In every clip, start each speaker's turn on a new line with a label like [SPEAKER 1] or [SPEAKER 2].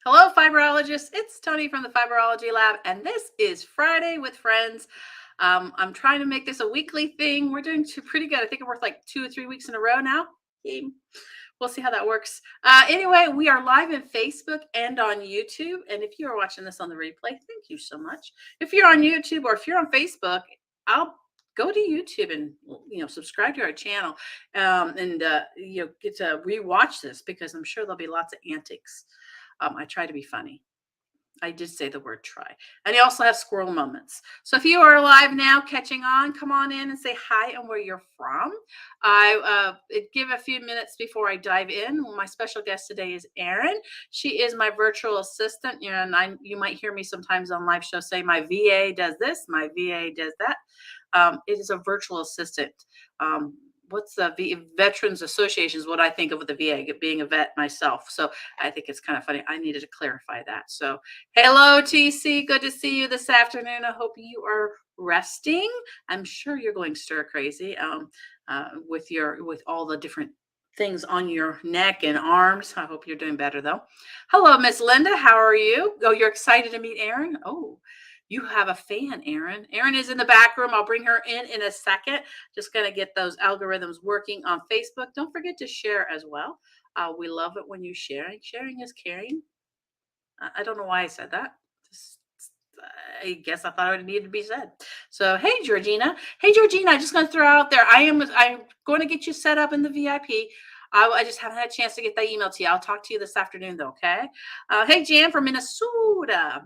[SPEAKER 1] Hello, fibrologists. It's Tony from the Fibrology Lab, and this is Friday with Friends. I'm trying to make this a weekly thing. We're doing pretty good. I think it worked like 2 or 3 weeks in a row now. We'll see how that works. Anyway, we are live on Facebook and on YouTube. And if you are watching this on the replay, thank you so much. If you're on YouTube or if you're on Facebook, I'll go to YouTube and subscribe to our channel and get to rewatch this because I'm sure there'll be lots of antics. I try to be funny. I did say the word try. And you also have squirrel moments. So if you are live now, catching on, come on in and say hi and where you're from. I give a few minutes before I dive in. My special guest today is Erin. She is my virtual assistant. And you might hear me sometimes on live shows say my VA does this, my VA does that. It is a virtual assistant. What's the Veterans Association is what I think of with the VA, being a vet myself. So I think it's kind of funny. I needed to clarify that. So hello, TC. Good to see you this afternoon. I hope you are resting. I'm sure you're going stir crazy with all the different things on your neck and arms. I hope you're doing better though. Hello, Miss Linda. How are you? Oh, you're excited to meet Erin? Oh. You have a fan, Erin. Erin is in the back room. I'll bring her in a second. Just going to get those algorithms working on Facebook. Don't forget to share as well. We love it when you share. Sharing is caring. I don't know why I said that. I guess I thought it needed to be said. So, hey, Georgina. Hey, Georgina, I'm just going to throw out there. I'm going to get you set up in the VIP. I just haven't had a chance to get that email to you. I'll talk to you this afternoon, though, okay? Hey, Jan from Minnesota.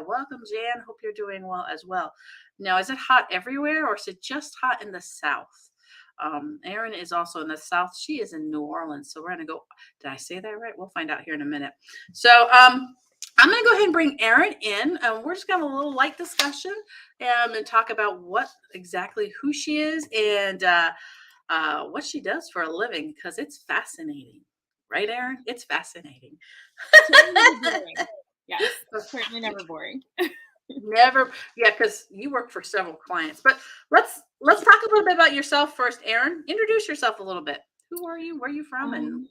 [SPEAKER 1] Welcome, Jan. Hope you're doing well as well. Now, is it hot everywhere or is it just hot in the South? Erin is also in the South. She is in New Orleans. So we're going to go. Did I say that right? We'll find out here in a minute. So I'm going to go ahead and bring Erin in. We're just going to have a little light discussion and talk about who she is and what she does for a living, because it's fascinating. Right, Erin? It's fascinating.
[SPEAKER 2] Yes, it's certainly never boring.
[SPEAKER 1] Never. Yeah, because you work for several clients. But let's talk a little bit about yourself first, Erin. Introduce yourself a little bit. Who are you? Where are you from?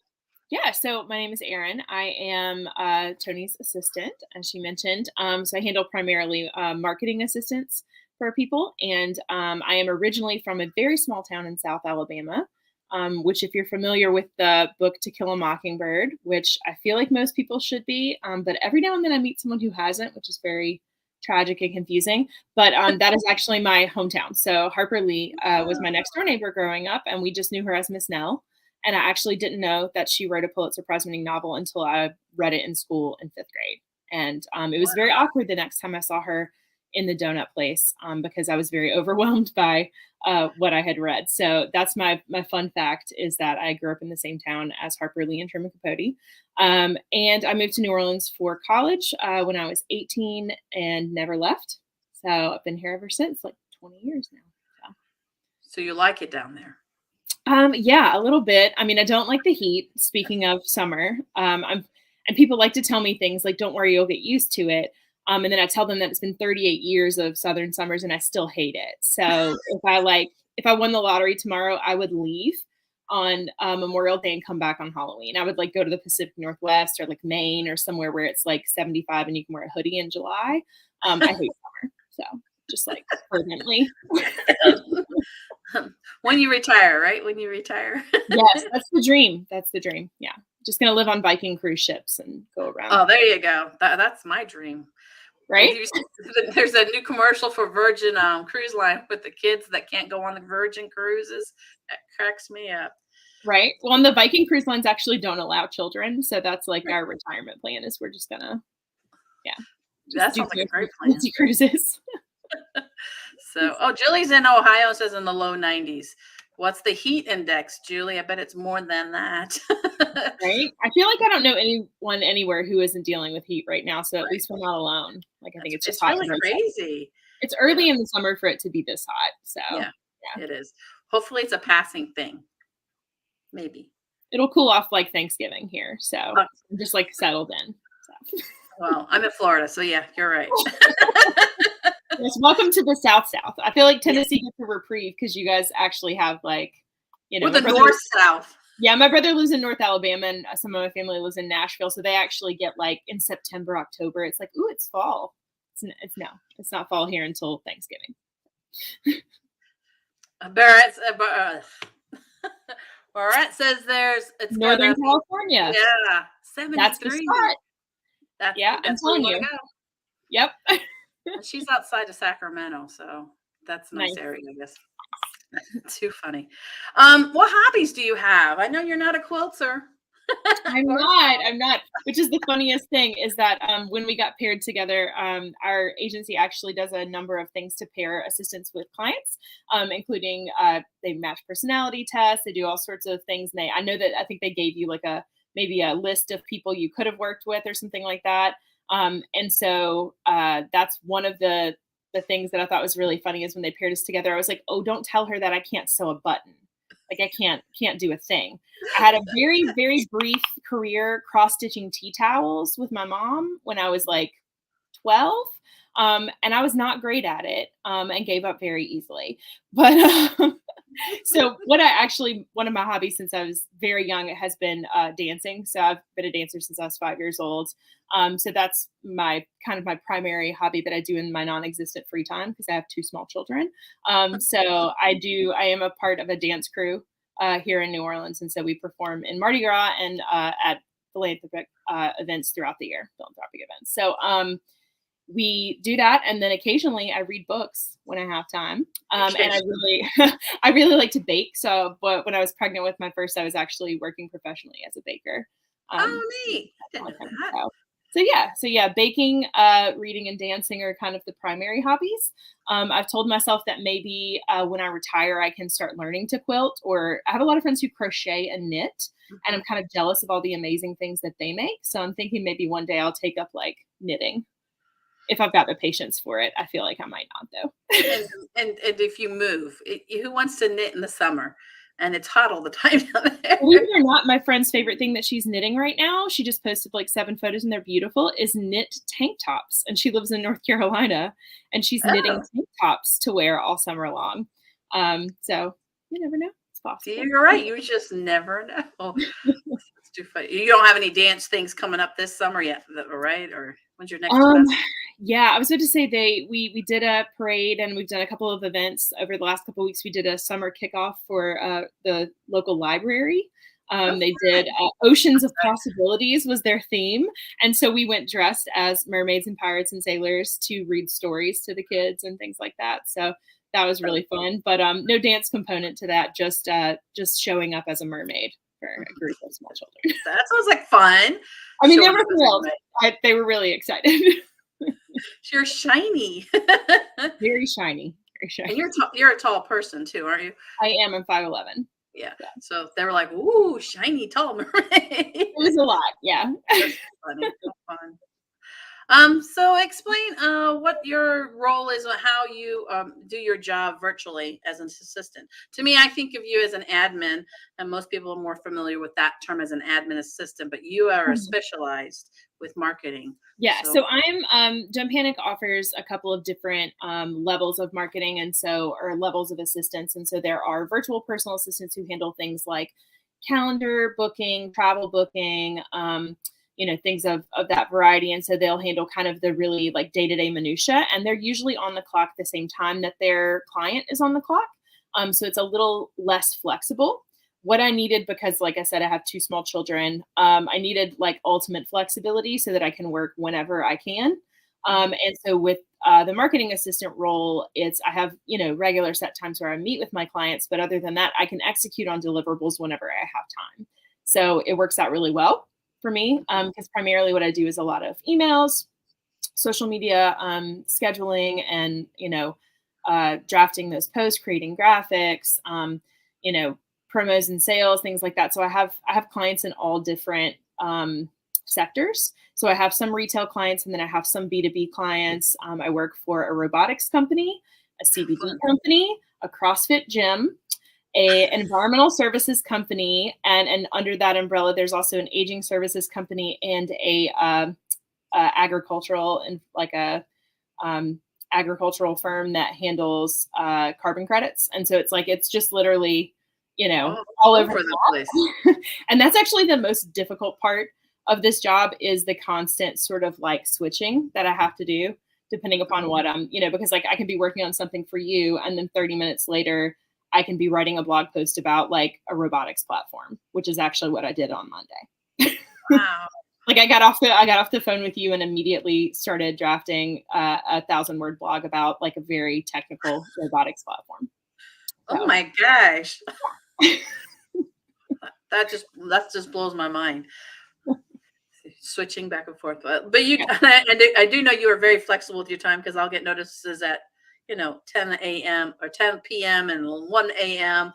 [SPEAKER 2] Yeah, so my name is Erin. I am Tony's assistant, as she mentioned. So I handle primarily marketing assistance for people. And I am originally from a very small town in South Alabama, which if you're familiar with the book To Kill a Mockingbird, which I feel like most people should be, but every now and then I meet someone who hasn't, which is very tragic and confusing. But that is actually my hometown. So Harper Lee was my next door neighbor growing up, and we just knew her as Miss Nell. And I actually didn't know that she wrote a Pulitzer Prize-winning novel until I read it in school in 5th grade. And it was very awkward the next time I saw her in the donut place because I was very overwhelmed by what I had read. So that's my fun fact, is that I grew up in the same town as Harper Lee and Truman Capote. And I moved to New Orleans for college when I was 18 and never left. So I've been here ever since, like 20 years now.
[SPEAKER 1] So you like it down there?
[SPEAKER 2] Yeah, a little bit. I mean, I don't like the heat. Speaking of summer, and people like to tell me things like, don't worry, you'll get used to it. And then I tell them that it's been 38 years of Southern summers and I still hate it. So if I won the lottery tomorrow, I would leave on Memorial Day and come back on Halloween. I would go to the Pacific Northwest or Maine or somewhere where it's 75 and you can wear a hoodie in July. I hate summer. So just permanently.
[SPEAKER 1] When you retire, right? When you retire.
[SPEAKER 2] Yes, that's the dream. That's the dream. Yeah. Just going to live on Viking cruise ships and go around.
[SPEAKER 1] Oh, there you go. That's my dream.
[SPEAKER 2] Right?
[SPEAKER 1] There's a new commercial for Virgin Cruise Line with the kids that can't go on the Virgin cruises. That cracks me up.
[SPEAKER 2] Right. Well, and the Viking cruise lines actually don't allow children. So that's our retirement plan, is we're just going to,
[SPEAKER 1] that sounds like a great plan.
[SPEAKER 2] Cruises.
[SPEAKER 1] So, Julie's in Ohio, says in the low 90s. What's the heat index, Julie? I bet it's more than that.
[SPEAKER 2] Right? I feel like I don't know anyone anywhere who isn't dealing with heat right now. So at least we're not alone. I think it's just hot.
[SPEAKER 1] Really crazy.
[SPEAKER 2] It's early in the summer for it to be this hot. So
[SPEAKER 1] yeah, it is. Hopefully it's a passing thing. Maybe.
[SPEAKER 2] It'll cool off Thanksgiving here. So I'm just settled in. So.
[SPEAKER 1] Well, I'm in Florida. So yeah, you're right.
[SPEAKER 2] Yes, welcome to the South. I feel like Tennessee gets a reprieve because you guys actually have
[SPEAKER 1] we're the North South.
[SPEAKER 2] Yeah, my brother lives in North Alabama, and some of my family lives in Nashville, so they actually get like in September, October. It's like, ooh, it's fall. It's not fall here until Thanksgiving.
[SPEAKER 1] Barrett says it's
[SPEAKER 2] Northern
[SPEAKER 1] gonna be,
[SPEAKER 2] California.
[SPEAKER 1] yeah,
[SPEAKER 2] That's the
[SPEAKER 1] 73.
[SPEAKER 2] spot.
[SPEAKER 1] That's
[SPEAKER 2] Yeah, I'm
[SPEAKER 1] that's where we
[SPEAKER 2] telling
[SPEAKER 1] want
[SPEAKER 2] you.
[SPEAKER 1] to go.
[SPEAKER 2] Yep.
[SPEAKER 1] And she's outside of Sacramento, so that's a nice
[SPEAKER 2] Nice.
[SPEAKER 1] area, I guess. Too funny. What hobbies do you have? I know you're not a quilter.
[SPEAKER 2] I'm not, which is the funniest thing is that when we got paired together, our agency actually does a number of things to pair assistants with clients, including they match personality tests, they do all sorts of things. And I know that I think they gave you like maybe a list of people you could have worked with or something like that. And so that's one of the things that I thought was really funny is when they paired us together, I was like, oh, don't tell her that I can't sew a button. Like I can't do a thing. I had a very, very brief career cross-stitching tea towels with my mom when I was like 12. And I was not great at it and gave up very easily. But so one of my hobbies since I was very young has been dancing. So I've been a dancer since I was 5 years old. So that's my primary hobby that I do in my non-existent free time because I have two small children. So I am a part of a dance crew here in New Orleans. And so we perform in Mardi Gras and at philanthropic events throughout the year, philanthropic events. So we do that, and then occasionally I read books when I have time. And I really, I really like to bake. So, but when I was pregnant with my first, I was actually working professionally as a baker.
[SPEAKER 1] Oh, neat! I didn't know that.
[SPEAKER 2] So yeah, baking, reading, and dancing are kind of the primary hobbies. I've told myself that maybe when I retire, I can start learning to quilt. Or I have a lot of friends who crochet and knit, and I'm kind of jealous of all the amazing things that they make. So I'm thinking maybe one day I'll take up like knitting. If I've got the patience for it, I feel like I might not though.
[SPEAKER 1] And if you move, who wants to knit in the summer? And it's hot all the time down there.
[SPEAKER 2] Believe it or not, my friend's favorite thing that she's knitting right now, she just posted like 7 photos and they're beautiful, is knit tank tops. And she lives in North Carolina and she's knitting tank tops to wear all summer long. So you never know. It's possible.
[SPEAKER 1] You're right. You just never know. It's too funny. You don't have any dance things coming up this summer yet, right? Or when's your next festival?
[SPEAKER 2] Yeah, I was about to say we did a parade and we've done a couple of events over the last couple of weeks. We did a summer kickoff for the local library. They did Oceans of Possibilities was their theme. And so we went dressed as mermaids and pirates and sailors to read stories to the kids and things like that. So that was really fun, but no dance component to that, just showing up as a mermaid for a group of small children.
[SPEAKER 1] That sounds like fun.
[SPEAKER 2] I mean, they were thrilled. They were really excited.
[SPEAKER 1] You're shiny.
[SPEAKER 2] Very shiny. Very shiny.
[SPEAKER 1] And you're a tall person too, aren't you?
[SPEAKER 2] I am. I'm 5'11".
[SPEAKER 1] Yeah. So they were like, "Ooh, shiny tall mermaid."
[SPEAKER 2] It was a lot. Yeah.
[SPEAKER 1] That's funny. So fun. So explain what your role is, or how you do your job virtually as an assistant. To me, I think of you as an admin, and most people are more familiar with that term as an admin assistant, but you are specialized with marketing.
[SPEAKER 2] Yeah, so I'm Don't Panic offers a couple of different levels of marketing or levels of assistance. And so there are virtual personal assistants who handle things like calendar booking, travel booking, things of that variety. And so they'll handle kind of the really like day-to-day minutia, and they're usually on the clock at the same time that their client is on the clock. So it's a little less flexible. What I needed, because like I said, I have two small children, I needed like ultimate flexibility so that I can work whenever I can. And so with the marketing assistant role, I have, regular set times where I meet with my clients, but other than that, I can execute on deliverables whenever I have time. So it works out really well for me because primarily what I do is a lot of emails, social media, scheduling, and, drafting those posts, creating graphics, promos and sales, things like that. So I have clients in all different sectors. So I have some retail clients, and then I have some B2B clients. I work for a robotics company, a CBD company, a CrossFit gym, an environmental services company, and under that umbrella, there's also an aging services company and a agricultural and like a agricultural firm that handles carbon credits. And so it's just literally, all over
[SPEAKER 1] over the place.
[SPEAKER 2] the map. And that's actually the most difficult part of this job is the constant sort of like switching that I have to do depending upon what because like I can be working on something for you and then 30 minutes later I can be writing a blog post about like a robotics platform, which is actually what I did on Monday.
[SPEAKER 1] Wow.
[SPEAKER 2] Like I got off the phone with you and immediately started drafting a 1,000-word blog about like a very technical robotics platform.
[SPEAKER 1] Oh
[SPEAKER 2] So.
[SPEAKER 1] my gosh. That just blows my mind. Switching back and forth, but you I do know you are very flexible with your time because I'll get notices at 10 a.m. or 10 p.m. and 1 a.m.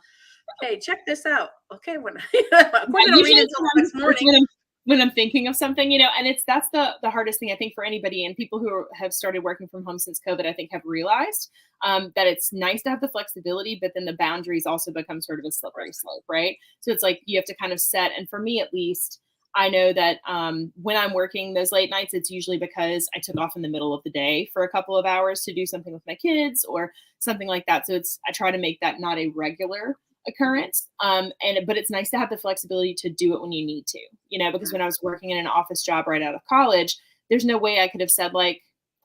[SPEAKER 1] Hey, check this out. Okay, when of course I don't read until the next morning.
[SPEAKER 2] When I'm thinking of something, and that's the hardest thing I think for anybody, and people who have started working from home since COVID, I think have realized that it's nice to have the flexibility, but then the boundaries also become sort of a slippery slope, right? So it's like you have to kind of set, and for me at least, I know that when I'm working those late nights, it's usually because I took off in the middle of the day for a couple of hours to do something with my kids or something like that. So I try to make that not a regular occurrence. But it's nice to have the flexibility to do it when you need to, because when I was working in an office job right out of college, there's no way I could have said like,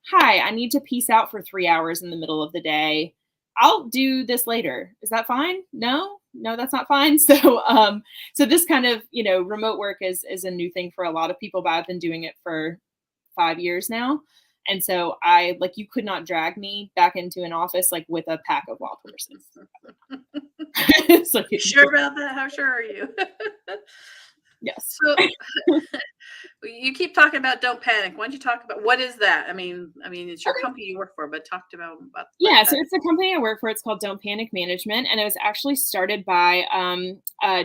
[SPEAKER 2] hi, I need to peace out for 3 hours in the middle of the day. I'll do this later. Is that fine? No, that's not fine. So this kind of, remote work is a new thing for a lot of people, but I've been doing it for 5 years now. And so you could not drag me back into an office like with a pack of wild horses.
[SPEAKER 1] So sure about that? How sure are you?
[SPEAKER 2] Yes.
[SPEAKER 1] So you keep talking about don't panic. Why don't you talk about what is that? I mean, it's your company you work for, but talked about
[SPEAKER 2] yeah. So it's the company I work for. It's called Don't Panic Management, and it was actually started by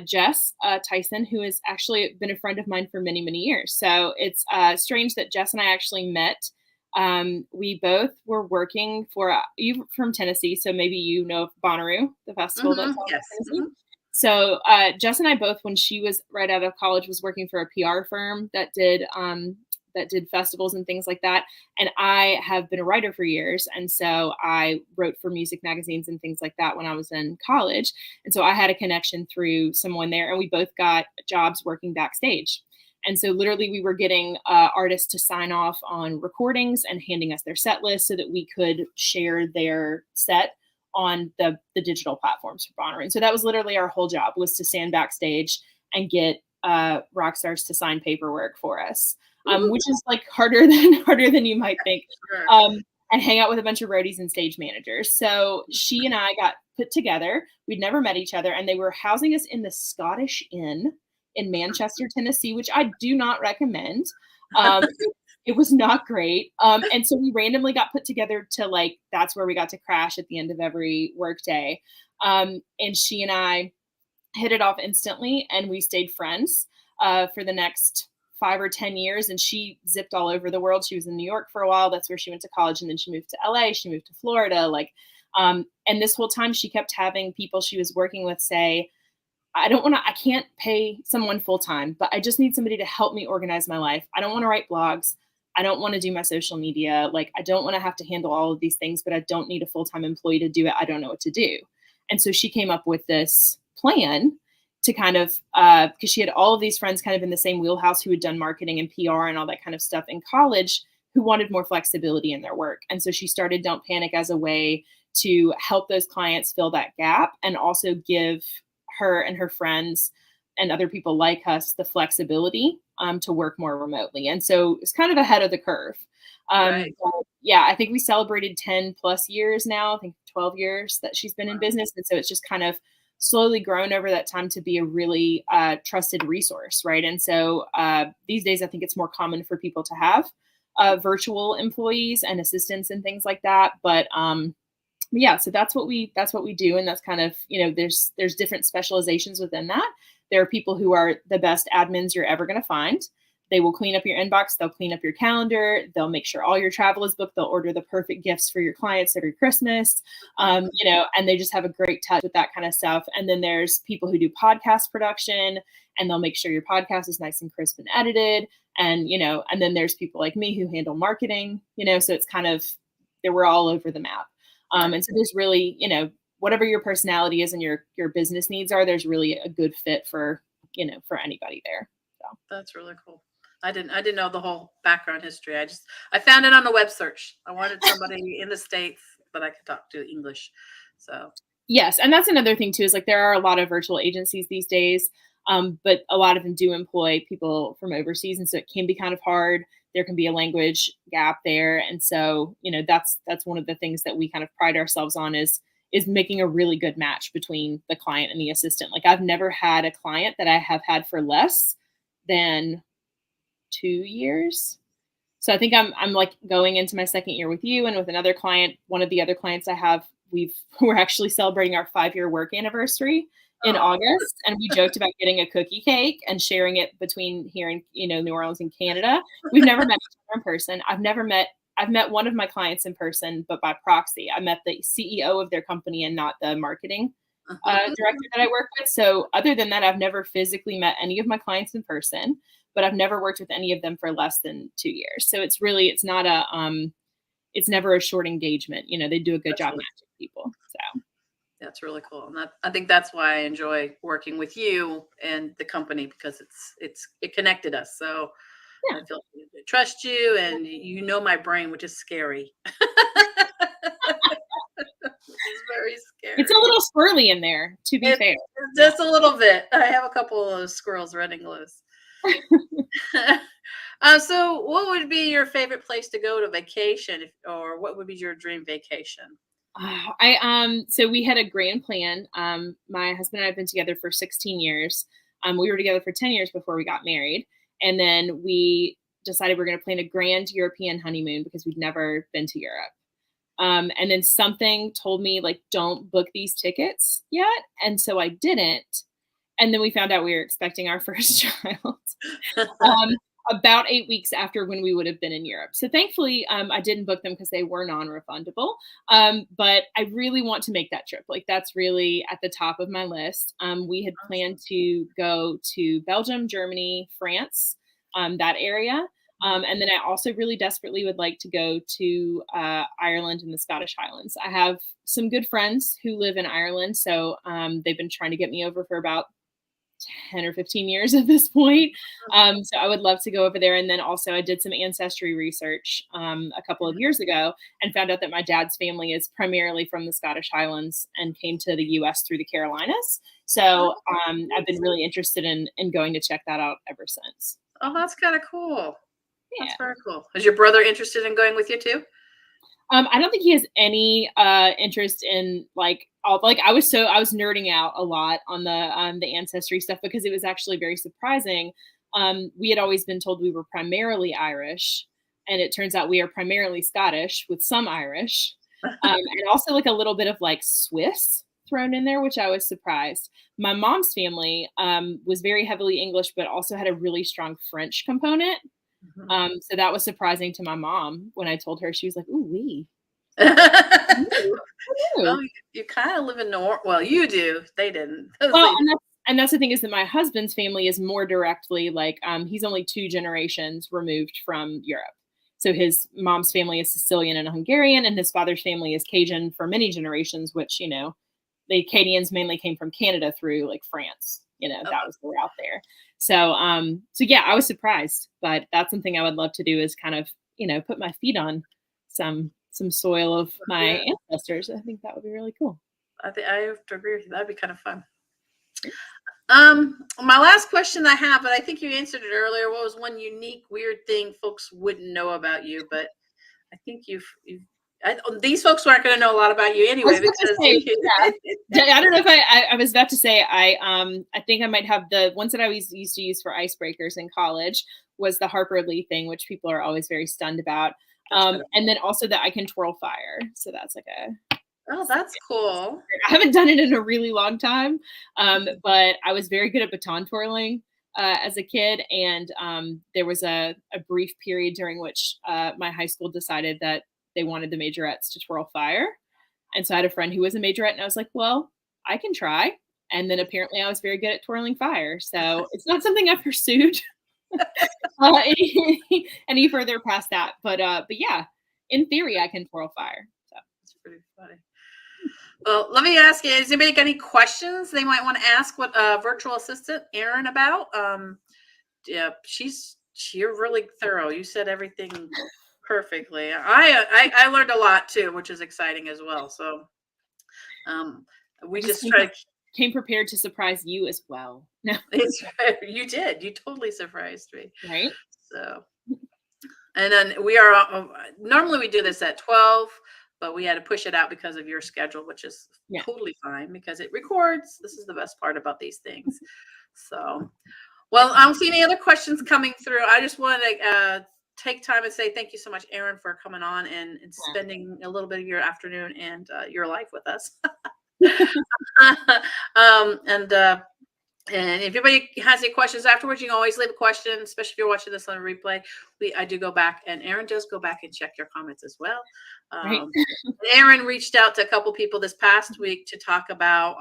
[SPEAKER 2] Jess Tyson, who has actually been a friend of mine for many, many years. So it's strange that Jess and I actually met. We both were working for you from Tennessee, so maybe you know of Bonnaroo, the festival that's
[SPEAKER 1] yes.
[SPEAKER 2] in Tennessee. So Jess and I both, when she was right out of college, was working for a PR firm that did festivals and things like that. And I have been a writer for years, and so I wrote for music magazines and things like that when I was in college. And so I had a connection through someone there, and we both got jobs working backstage. And so literally we were getting artists to sign off on recordings and handing us their set list so that we could share their set on the digital platforms for Bonnaroo. And so that was literally our whole job, was to stand backstage and get rock stars to sign paperwork for us, which is like harder than you might think.
[SPEAKER 1] Sure.
[SPEAKER 2] And hang out with a bunch of roadies and stage managers. So she and I got put together. We'd never met each other, and they were housing us in the Scottish Inn in Manchester, Tennessee, which I do not recommend. It was not great. And so we randomly got put together to that's where we got to crash at the end of every workday. And she and I hit it off instantly, and we stayed friends for the next 5 or 10 years. And she zipped all over the world. She was in New York for a while. That's where she went to college. And then she moved to LA. She moved to Florida. And this whole time she kept having people she was working with say, I can't pay someone full time, but I just need somebody to help me organize my life. I don't want to write blogs. I don't want to do my social media. I don't want to have to handle all of these things, but I don't need a full-time employee to do it. I don't know what to do. And so she came up with this plan to kind of, because she had all of these friends kind of in the same wheelhouse who had done marketing and PR and all that kind of stuff in college, who wanted more flexibility in their work. And so she started Don't Panic as a way to help those clients fill that gap and also give her and her friends and other people like us the flexibility to work more remotely. And so it's kind of ahead of the curve.
[SPEAKER 1] Right.
[SPEAKER 2] Yeah, I think we celebrated 10 plus years now, I think 12 years that she's been in business. And so it's just kind of slowly grown over that time to be a really trusted resource, right? And so these days, I think it's more common for people to have virtual employees and assistants and things like that. But yeah, so that's what we do. And that's kind of, there's different specializations within that. There are people who are the best admins you're ever going to find. They will clean up your inbox. They'll clean up your calendar. They'll make sure all your travel is booked. They'll order the perfect gifts for your clients every Christmas, and they just have a great touch with that kind of stuff. And then there's people who do podcast production, and they'll make sure your podcast is nice and crisp and edited. And, and then there's people like me who handle marketing, so it's kind of, we're all over the map. And so there's really, whatever your personality is and your business needs are, there's really a good fit for, for anybody there. So
[SPEAKER 1] That's really cool. I didn't know the whole background history. I found it on the web search. I wanted somebody in the States that I could talk to English. So
[SPEAKER 2] yes, and that's another thing too, is like there are a lot of virtual agencies these days, but a lot of them do employ people from overseas, and so it can be kind of hard. There can be a language gap there, and so that's one of the things that we kind of pride ourselves on is making a really good match between the client and the assistant. Like I've never had a client that I have had for less than 2 years. So I think I'm like going into my second year with you and with another client. One of the other clients I have, we're actually celebrating our 5-year work anniversary in
[SPEAKER 1] oh,
[SPEAKER 2] August, and we joked about getting a cookie cake and sharing it between here and New Orleans and Canada. We've never met each other in person. I've met one of my clients in person, but by proxy. I met the CEO of their company and not the marketing director that I work with. So other than that, I've never physically met any of my clients in person, but I've never worked with any of them for less than 2 years. So it's not it's never a short engagement. They do a good job matching people. So
[SPEAKER 1] that's really cool. And I think that's why I enjoy working with you and the company, because it connected us. So
[SPEAKER 2] yeah.
[SPEAKER 1] I feel I trust you, and you know my brain, which is scary. It's very scary.
[SPEAKER 2] It's a little squirrely in there, to be fair.
[SPEAKER 1] Just a little bit. I have a couple of squirrels running loose. So what would be your favorite place to go to vacation, or what would be your dream vacation?
[SPEAKER 2] So we had a grand plan. My husband and I have been together for 16 years. We were together for 10 years before we got married. And then we decided we're going to plan a grand European honeymoon because we'd never been to Europe. And then something told me, like, don't book these tickets yet. And so I didn't. And then we found out we were expecting our first child about 8 weeks after when we would have been in Europe. So thankfully, I didn't book them because they were non-refundable. But I really want to make that trip. Like that's really at the top of my list. We had planned to go to Belgium, Germany, France, that area. And then I also really desperately would like to go to Ireland and the Scottish Highlands. I have some good friends who live in Ireland. So they've been trying to get me over for about 10 or 15 years at this point. So I would love to go over there. And then also I did some ancestry research a couple of years ago and found out that my dad's family is primarily from the Scottish Highlands and came to the US through the Carolinas. So I've been really interested in going to check that out ever since.
[SPEAKER 1] Oh, that's kind of cool.
[SPEAKER 2] Yeah.
[SPEAKER 1] That's very cool. Is your brother interested in going with you too?
[SPEAKER 2] I don't think he has any interest in I was nerding out a lot on the ancestry stuff because it was actually very surprising. We had always been told we were primarily Irish, and it turns out we are primarily Scottish with some Irish, and also like a little bit of like Swiss thrown in there, which I was surprised. My mom's family was very heavily English, but also had a really strong French component. So that was surprising to my mom when I told her. She was like, "Ooh, we."
[SPEAKER 1] Well, you kind of live in well, you do. They didn't.
[SPEAKER 2] Well, and that's the thing is that my husband's family is more directly like he's only 2 generations removed from Europe. So his mom's family is Sicilian and Hungarian, and his father's family is Cajun for many generations, which the Acadians mainly came from Canada through like France. That was the route there. So yeah, I was surprised, but that's something I would love to do is kind of, put my feet on some soil of my ancestors. I think that would be really cool.
[SPEAKER 1] I have to agree with you. That'd be kind of fun. My last question I have, but I think you answered it earlier. What was one unique, weird thing folks wouldn't know about you? But I think these folks aren't going to know a lot about you anyway.
[SPEAKER 2] I don't know if I was about to say, I think I might have the ones that I used to use for icebreakers in college was the Harper Lee thing, which people are always very stunned about. And then also that I can twirl fire. So that's like
[SPEAKER 1] oh, that's cool.
[SPEAKER 2] I haven't done it in a really long time. But I was very good at baton twirling as a kid. And there was a brief period during which my high school decided that they wanted the majorettes to twirl fire. And so I had a friend who was a majorette, and I was like, well, I can try. And then apparently I was very good at twirling fire. So it's not something I pursued any further past that. But yeah, in theory, I can twirl fire. So
[SPEAKER 1] that's pretty funny. Well, let me ask you, has anybody got any questions they might want to ask what virtual assistant Erin about? Yeah, you're really thorough. You said everything perfectly. I learned a lot too, which is exciting as well. So um,
[SPEAKER 2] I
[SPEAKER 1] we
[SPEAKER 2] just
[SPEAKER 1] just try to.
[SPEAKER 2] came prepared to surprise you as well. No,
[SPEAKER 1] You did. You totally surprised me.
[SPEAKER 2] right?
[SPEAKER 1] So, and then we are normally we do this at 12, but we had to push it out because of your schedule, which is
[SPEAKER 2] Yeah.
[SPEAKER 1] totally fine because it records. This is the best part about these things. So, well, I
[SPEAKER 2] Awesome.
[SPEAKER 1] don't see any other questions coming through. I just want to take time and say thank you so much, Erin, for coming on and spending a little bit of your afternoon and your life with us. um, and uh, and if anybody has any questions afterwards, you can always leave a question, especially if you're watching this on a replay. I do go back, and Erin does go back and check your comments as well.
[SPEAKER 2] Right.
[SPEAKER 1] Erin reached out to a couple people this past week to talk about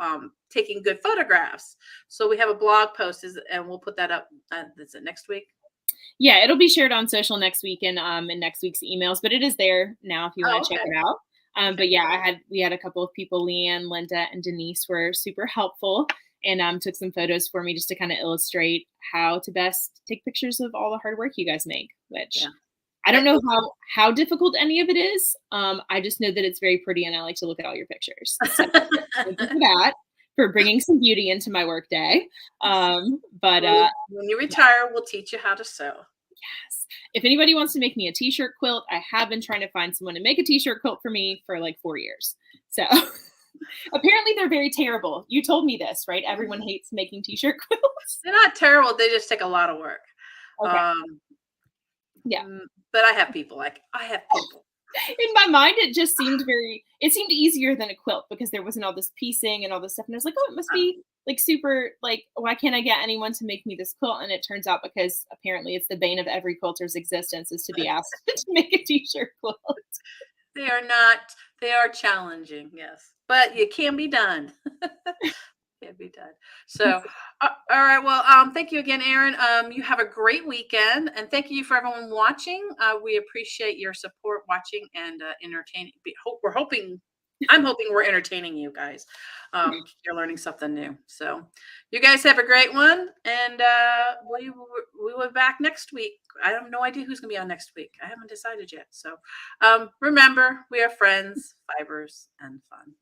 [SPEAKER 1] taking good photographs. So we have a blog post, and we'll put that up. Is it next week?
[SPEAKER 2] Yeah, it'll be shared on social next week and in next week's emails, but it is there now if you want to check it out. But yeah, we had a couple of people, Leanne, Linda, and Denise were super helpful and took some photos for me just to kind of illustrate how to best take pictures of all the hard work you guys make, which I don't know how difficult any of it is. I just know that it's very pretty and I like to look at all your pictures. So thank you for that, for bringing some beauty into my work day. But
[SPEAKER 1] when you retire, we'll teach you how to sew.
[SPEAKER 2] yes. If anybody wants to make me a t-shirt quilt, I have been trying to find someone to make a t-shirt quilt for me for like 4 years. So apparently they're very terrible. You told me this, right? Everyone hates making t-shirt quilts.
[SPEAKER 1] They're not terrible. They just take a lot of work.
[SPEAKER 2] Okay. Yeah.
[SPEAKER 1] But I have people.
[SPEAKER 2] In my mind, it just seemed easier than a quilt because there wasn't all this piecing and all this stuff. And I was like, oh, it must be like super, like, why can't I get anyone to make me this quilt? And it turns out because apparently it's the bane of every quilter's existence is to be asked to make a t-shirt quilt.
[SPEAKER 1] They are not, they are challenging, yes, but it can be done. Can be done. So, all right. Well, thank you again, Erin. You have a great weekend, and thank you for everyone watching. We appreciate your support, watching, and entertaining. I'm hoping we're entertaining you guys. You're learning something new. So, you guys have a great one, and we will be back next week. I have no idea who's going to be on next week. I haven't decided yet. So, remember, we are friends, fibers, and fun.